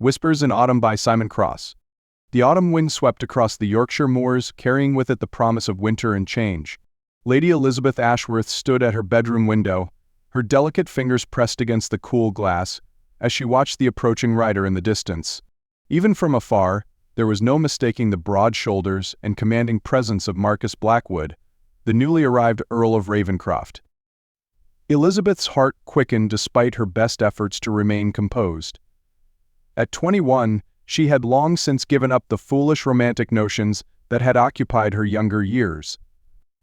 Whispers in Autumn by Simon Cross. The autumn wind swept across the Yorkshire moors, carrying with it the promise of winter and change. Lady Elizabeth Ashworth stood at her bedroom window, her delicate fingers pressed against the cool glass, as she watched the approaching rider in the distance. Even from afar, there was no mistaking the broad shoulders and commanding presence of Marcus Blackwood, the newly arrived Earl of Ravencroft. Elizabeth's heart quickened despite her best efforts to remain composed. At 21, she had long since given up the foolish romantic notions that had occupied her younger years.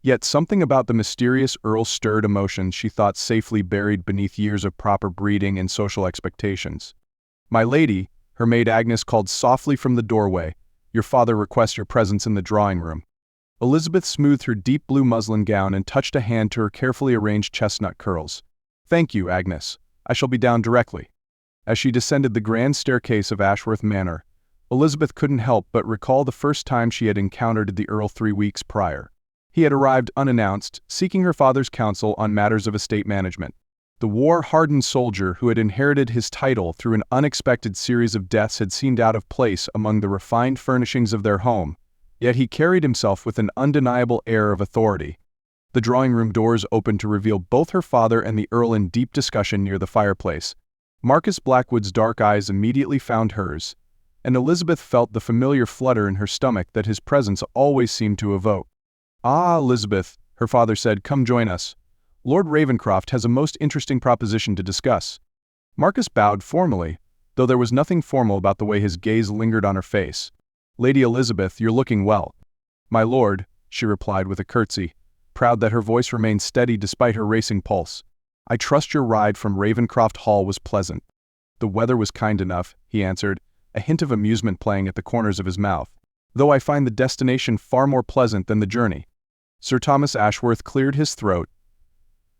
Yet something about the mysterious Earl stirred emotions she thought safely buried beneath years of proper breeding and social expectations. "My lady," her maid Agnes called softly from the doorway, "your father requests your presence in the drawing-room." Elizabeth smoothed her deep blue muslin gown and touched a hand to her carefully arranged chestnut curls. "Thank you, Agnes. I shall be down directly." As she descended the grand staircase of Ashworth Manor, Elizabeth couldn't help but recall the first time she had encountered the Earl 3 weeks prior. He had arrived unannounced, seeking her father's counsel on matters of estate management. The war-hardened soldier who had inherited his title through an unexpected series of deaths had seemed out of place among the refined furnishings of their home, yet he carried himself with an undeniable air of authority. The drawing-room doors opened to reveal both her father and the Earl in deep discussion near the fireplace. Marcus Blackwood's dark eyes immediately found hers, and Elizabeth felt the familiar flutter in her stomach that his presence always seemed to evoke. "Ah, Elizabeth," her father said, "come join us. Lord Ravencroft has a most interesting proposition to discuss." Marcus bowed formally, though there was nothing formal about the way his gaze lingered on her face. "Lady Elizabeth, you're looking well." "My lord," she replied with a curtsy, proud that her voice remained steady despite her racing pulse. "I trust your ride from Ravencroft Hall was pleasant." "The weather was kind enough," he answered, a hint of amusement playing at the corners of his mouth, "though I find the destination far more pleasant than the journey." Sir Thomas Ashworth cleared his throat.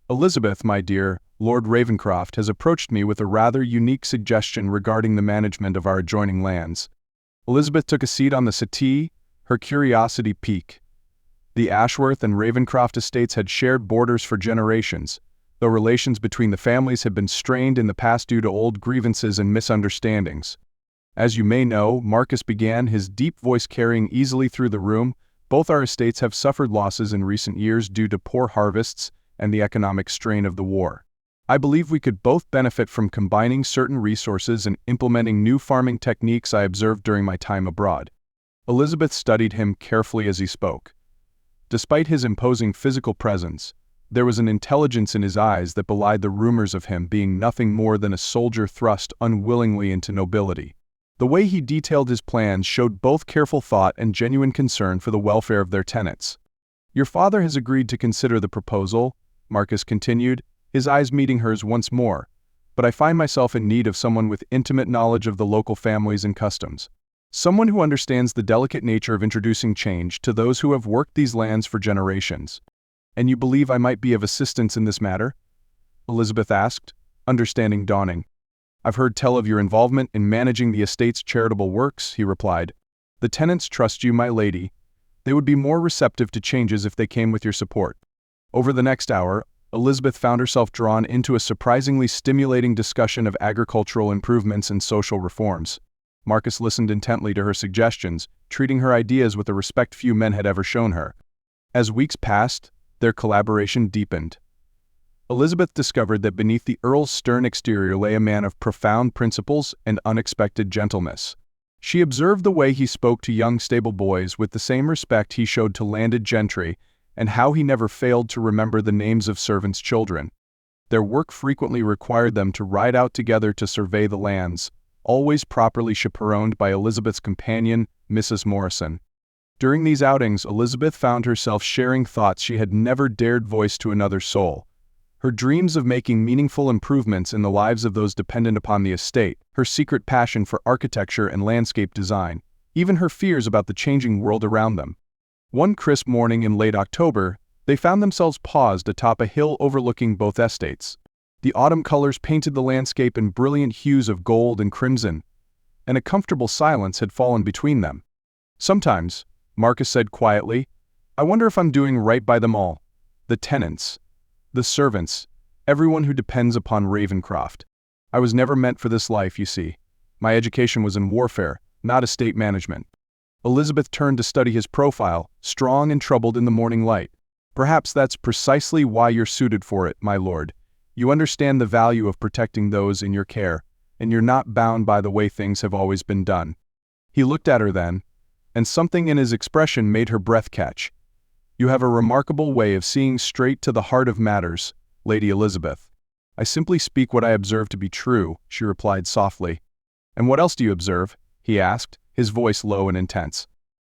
"Elizabeth, my dear, Lord Ravencroft has approached me with a rather unique suggestion regarding the management of our adjoining lands." Elizabeth took a seat on the settee, her curiosity piqued. The Ashworth and Ravencroft estates had shared borders for generations, though relations between the families had been strained in the past due to old grievances and misunderstandings. "As you may know," Marcus began, his deep voice carrying easily through the room, "both our estates have suffered losses in recent years due to poor harvests and the economic strain of the war. I believe we could both benefit from combining certain resources and implementing new farming techniques I observed during my time abroad." Elizabeth studied him carefully as he spoke. Despite his imposing physical presence, there was an intelligence in his eyes that belied the rumors of him being nothing more than a soldier thrust unwillingly into nobility. The way he detailed his plans showed both careful thought and genuine concern for the welfare of their tenants. "Your father has agreed to consider the proposal," Marcus continued, his eyes meeting hers once more, "but I find myself in need of someone with intimate knowledge of the local families and customs. Someone who understands the delicate nature of introducing change to those who have worked these lands for generations." "And you believe I might be of assistance in this matter?" Elizabeth asked, understanding dawning. "I've heard tell of your involvement in managing the estate's charitable works," he replied. "The tenants trust you, my lady. They would be more receptive to changes if they came with your support." Over the next hour, Elizabeth found herself drawn into a surprisingly stimulating discussion of agricultural improvements and social reforms. Marcus listened intently to her suggestions, treating her ideas with a respect few men had ever shown her. As weeks passed, their collaboration deepened. Elizabeth discovered that beneath the Earl's stern exterior lay a man of profound principles and unexpected gentleness. She observed the way he spoke to young stable boys with the same respect he showed to landed gentry, and how he never failed to remember the names of servants' children. Their work frequently required them to ride out together to survey the lands, always properly chaperoned by Elizabeth's companion, Mrs. Morrison. During these outings, Elizabeth found herself sharing thoughts she had never dared voice to another soul. Her dreams of making meaningful improvements in the lives of those dependent upon the estate, her secret passion for architecture and landscape design, even her fears about the changing world around them. One crisp morning in late October, they found themselves paused atop a hill overlooking both estates. The autumn colors painted the landscape in brilliant hues of gold and crimson, and a comfortable silence had fallen between them. "Sometimes," Marcus said quietly, "I wonder if I'm doing right by them all. The tenants, the servants, everyone who depends upon Ravencroft. I was never meant for this life, you see." My education was in warfare, not estate management. Elizabeth turned to study his profile, strong and troubled in the morning light. Perhaps that's precisely why you're suited for it, my lord. You understand the value of protecting those in your care, and you're not bound by the way things have always been done. He looked at her then, and something in his expression made her breath catch. You have a remarkable way of seeing straight to the heart of matters, Lady Elizabeth. I simply speak what I observe to be true, she replied softly. And what else do you observe? He asked, his voice low and intense.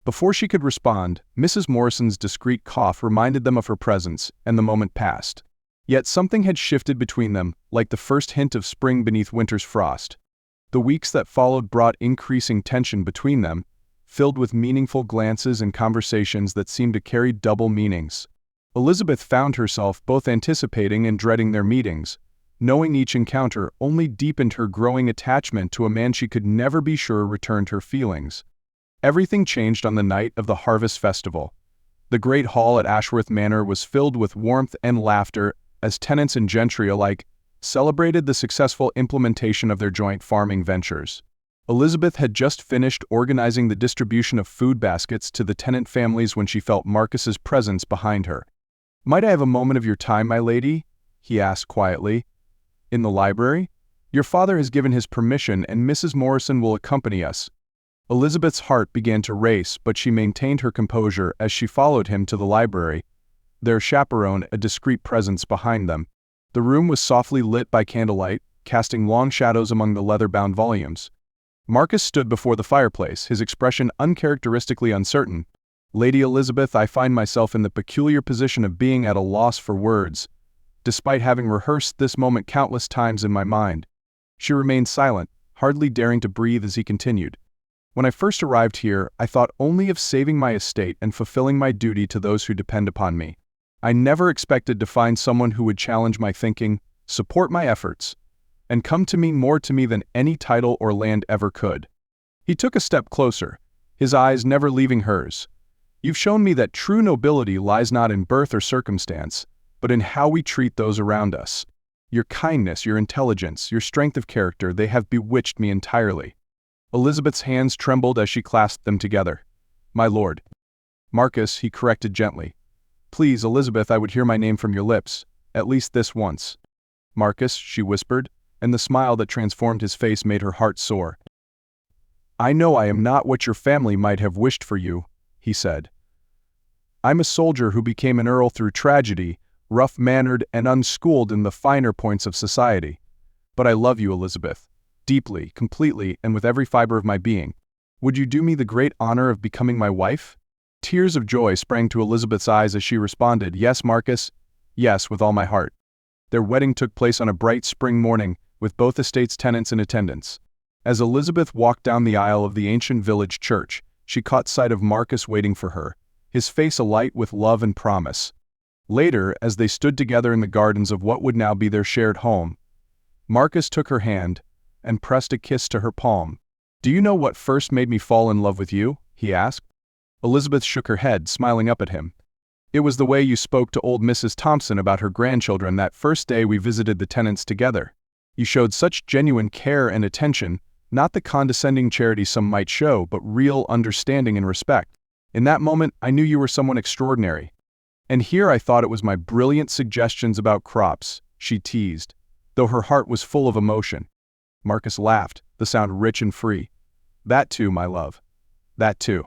Before she could respond, Mrs. Morrison's discreet cough reminded them of her presence, and the moment passed. Yet something had shifted between them, like the first hint of spring beneath winter's frost. The weeks that followed brought increasing tension between them, filled with meaningful glances and conversations that seemed to carry double meanings. Elizabeth found herself both anticipating and dreading their meetings. Knowing each encounter only deepened her growing attachment to a man she could never be sure returned her feelings. Everything changed on the night of the Harvest Festival. The great hall at Ashworth Manor was filled with warmth and laughter as tenants and gentry alike celebrated the successful implementation of their joint farming ventures. Elizabeth had just finished organizing the distribution of food baskets to the tenant families when she felt Marcus's presence behind her. "Might I have a moment of your time, my lady?" he asked quietly. "In the library? Your father has given his permission and Mrs. Morrison will accompany us." Elizabeth's heart began to race, but she maintained her composure as she followed him to the library, their chaperone a discreet presence behind them. The room was softly lit by candlelight, casting long shadows among the leather-bound volumes. Marcus stood before the fireplace, his expression uncharacteristically uncertain. "Lady Elizabeth, I find myself in the peculiar position of being at a loss for words, despite having rehearsed this moment countless times in my mind." She remained silent, hardly daring to breathe as he continued. "When I first arrived here, I thought only of saving my estate and fulfilling my duty to those who depend upon me. I never expected to find someone who would challenge my thinking, support my efforts, and come to mean more to me than any title or land ever could." He took a step closer, his eyes never leaving hers. "You've shown me that true nobility lies not in birth or circumstance, but in how we treat those around us. Your kindness, your intelligence, your strength of character, they have bewitched me entirely." Elizabeth's hands trembled as she clasped them together. "My lord." "Marcus," he corrected gently. "Please, Elizabeth, I would hear my name from your lips, at least this once." "Marcus," she whispered, and the smile that transformed his face made her heart soar. "I know I am not what your family might have wished for you," he said. "I'm a soldier who became an earl through tragedy, rough-mannered and unschooled in the finer points of society. But I love you, Elizabeth, deeply, completely, and with every fiber of my being. Would you do me the great honor of becoming my wife?" Tears of joy sprang to Elizabeth's eyes as she responded, "Yes, Marcus, yes, with all my heart." Their wedding took place on a bright spring morning, with both estates' tenants in attendance. As Elizabeth walked down the aisle of the ancient village church, she caught sight of Marcus waiting for her, his face alight with love and promise. Later, as they stood together in the gardens of what would now be their shared home, Marcus took her hand and pressed a kiss to her palm. "Do you know what first made me fall in love with you?" he asked. Elizabeth shook her head, smiling up at him. "It was the way you spoke to old Mrs. Thompson about her grandchildren that first day we visited the tenants together. You showed such genuine care and attention, not the condescending charity some might show, but real understanding and respect. In that moment, I knew you were someone extraordinary." "And here I thought it was my brilliant suggestions about crops," she teased, though her heart was full of emotion. Marcus laughed, the sound rich and free. "That too, my love. That too."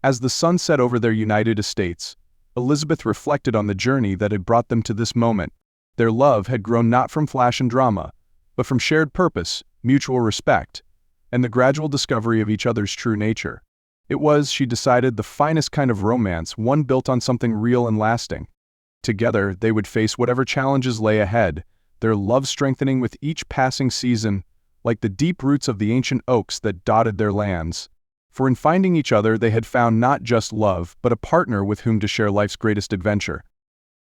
As the sun set over their united estates, Elizabeth reflected on the journey that had brought them to this moment. Their love had grown not from flash and drama, but from shared purpose, mutual respect, and the gradual discovery of each other's true nature. It was, she decided, the finest kind of romance, one built on something real and lasting. Together, they would face whatever challenges lay ahead, their love strengthening with each passing season, like the deep roots of the ancient oaks that dotted their lands. For in finding each other they had found not just love, but a partner with whom to share life's greatest adventure.